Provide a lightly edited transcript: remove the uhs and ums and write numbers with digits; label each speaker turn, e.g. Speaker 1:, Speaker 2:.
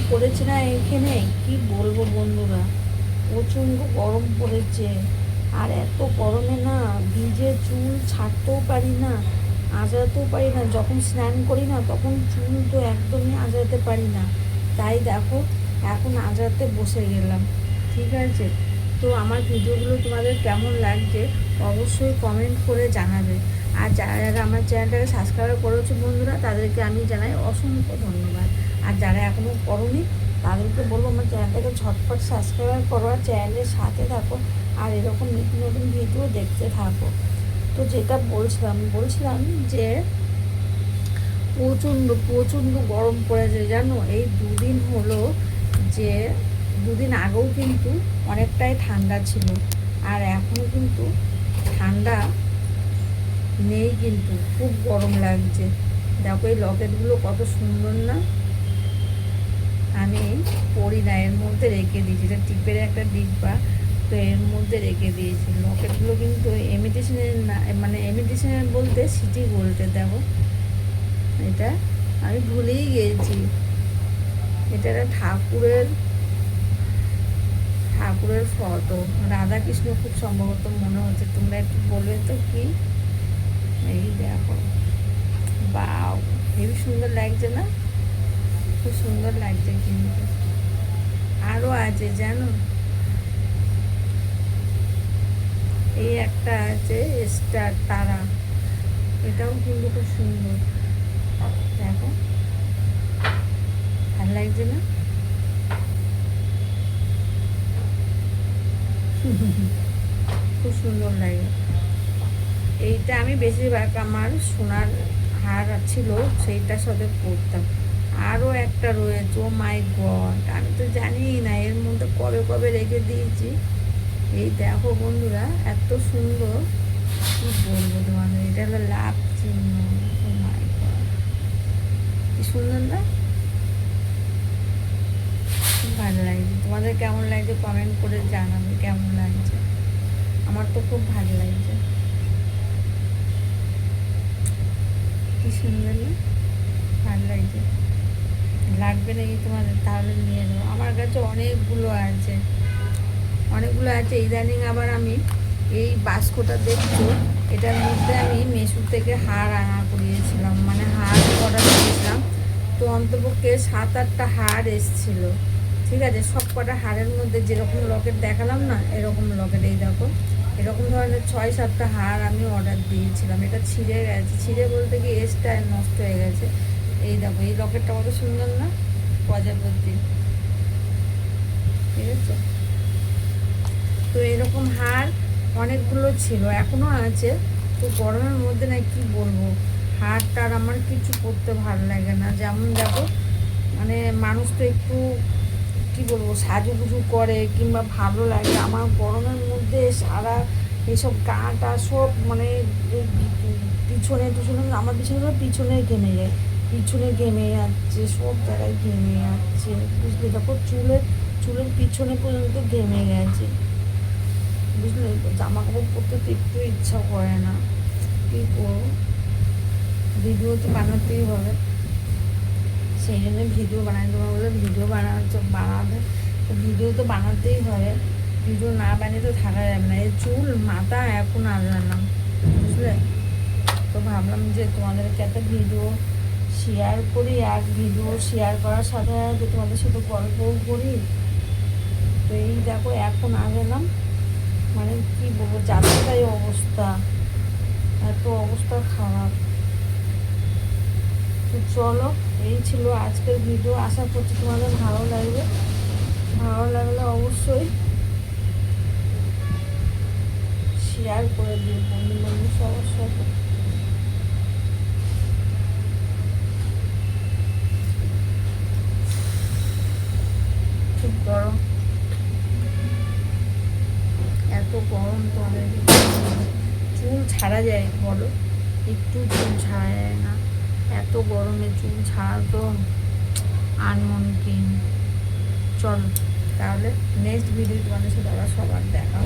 Speaker 1: পড়েছে না এখানে, কি বলবো বন্ধুরা, প্রচণ্ড গরম পড়েছে। আর এত গরমে না ভিজে চুল ছাড়তেও পারি না, আঁচড়াতেও পারি না। যখন স্নান করি না তখন চুল তো একদমই আঁচড়াতে পারি না। তাই দেখো এখন আঁচড়াতে বসে গেলাম। ঠিক আছে, তো আমার ভিডিওগুলো তোমাদের কেমন লাগছে অবশ্যই কমেন্ট করে জানাবে। আর যারা যারা আমার চ্যানেলটাকে সাবস্ক্রাইব করেছো বন্ধুরা, তাদেরকে আমি জানাই অসংখ্য ধন্যবাদ। আর যারা এখনও করোনি তাদেরকে বলবো আমার চ্যানেলটাকে ঝটপট সাবস্ক্রাইব করো, আর চ্যানেলের সাথে থাকো, আর এরকম নতুন নতুন ভিডিও দেখতে থাকো। তো যেটা বলছিলাম যে প্রচণ্ড প্রচণ্ড গরম পড়েছে জানো। এই দুদিন হলো, যে দুদিন আগেও কিন্তু অনেকটাই ঠান্ডা ছিল, আর এখনও কিন্তু ঠান্ডা নেই, কিন্তু খুব গরম লাগছে। দেখো এই লকেটগুলো কত সুন্দর না, আমি পরি না, এর মধ্যে রেখে দিয়েছি। এটা টিপের একটা ডিব্বা, তো এর মধ্যে রেখে দিয়েছি। লকেটগুলো কিন্তু ইমিটেশনের না, মানে ইমিটেশনের বলতে সিটি গোল্ডের। দেখো এটা আমি ভুলেই গিয়েছি, এটা একটা ঠাকুরের ফটো, রাধাকৃষ্ণ খুব সম্ভবত মনে হচ্ছে। তোমরা একটু বলবে তো কি। এই দেখো, বাও, হেবি সুন্দর লাগছে না? খুব সুন্দর লাগছে। কিন্তু আরও আছে জানো, এই একটা আছে স্টার তারা, এটাও কিন্তু খুব সুন্দর। দেখো ভালো লাগছে না? খুব সুন্দর লাগে। এইটা আমি বেশিরভাগ আমার সোনার হার ছিল সেইটার সাথে পরতাম। আরও একটা রয়েছে, ও মাই গড, আমি তো জানি না এর মধ্যে কবে কবে রেখে দিয়েছি। এই দেখো বন্ধুরা, এত সুন্দর, কি বলবো তোমাদের। এটা হলো লাভ চিহ্ন। ও মাই গড, কি সুন্দর না? খুব ভালো লাগছে। তোমাদের কেমন লাগছে কমেন্ট করে জানাবে কেমন লাগছে। আমার তো খুব ভালো লাগছে। কি সুন্দর না? ভালো লাগছে। লাগবে নাকি তোমাদের? তাহলে নিয়ে যাবো। আমার কাছে অনেকগুলো আছে। ইদানিং আবার আমি এই বাস্কটা দেখছো, এটার মধ্যে আমি মেশো থেকে হার আনা করিয়েছিলাম, মানে হার অর্ডার দিয়েছিলাম। তো অন্তপক্ষে 7-8টা হার এসছিল। ঠিক আছে, সব কটা হারের মধ্যে যেরকম লকেট দেখালাম না, এরকম লকেট, এই দেখো এরকম ধরনের 6-7টা হার আমি অর্ডার দিয়েছিলাম। এটা ছিঁড়ে গেছে, ছিঁড়ে বলতে কি এসটা নষ্ট হয়ে গেছে। এই দেখো এই লকেটটা কত সুন্দর না, প্রজাপতি। ঠিক আছে, তো এরকম হার অনেকগুলো ছিল, এখনও আছে। তো গরমের মধ্যে না কি বলবো, হারটার আমার কিছু করতে ভালো লাগে না। যেমন দেখো, মানে মানুষ তো একটু কি বলবো সাজুগুজু করে কিংবা ভালো লাগে, আমার গরমের মধ্যে সারা এসব গাটা সব মানে পিছনে আমার পিছনে ঘেমে যায়, পিছনে ঘেমে যাচ্ছে, সব জায়গায় ঘেমে যাচ্ছে, বুঝলে? দেখো চুলের পিছনে পর্যন্ত ঘেমে গেছে, বুঝলে? জামা কাপড় পরতে তো একটু ইচ্ছা করে না, কী করবো, ভিডিও তো বানাতেই হবে। সেই জন্য ভিডিও বানাই, তোমার বলে ভিডিও বানাবে, ভিডিও তো বানাতেই হবে। ভিডিও না বানিয়ে তো থাকা যাবে না। এই চুল মাথা এখন আনলাম, বুঝলে? তো ভাবলাম যে তোমাদেরকে একটা ভিডিও শেয়ার করি, আর ভিডিও শেয়ার করার সাথে সাথে তোমাদের সাথে গল্পও করি। তো এই দেখো এখন আনলাম, মানে কি বলবো, যাত্রাটাই অবস্থা, এত অবস্থা খারাপ। তো চলো, এই ছিল আজকের ভিডিও। আশা করছি তোমাদের ভালো লাগবে। ভালো লাগলে অবশ্যই শেয়ার করে দিও বন্ধু বান্ধব সবার সাথে। খুব গরম, এত গরম তোমাদের চুল ছাড়া যায় বলো? একটু চুল ছাড়া যায় না, এত গরমে চুল ছাড়া তো আনমনকিন। চলো তাহলে নেক্সট ভিডিও তোমাদের সাথে আবার সবার দেখা।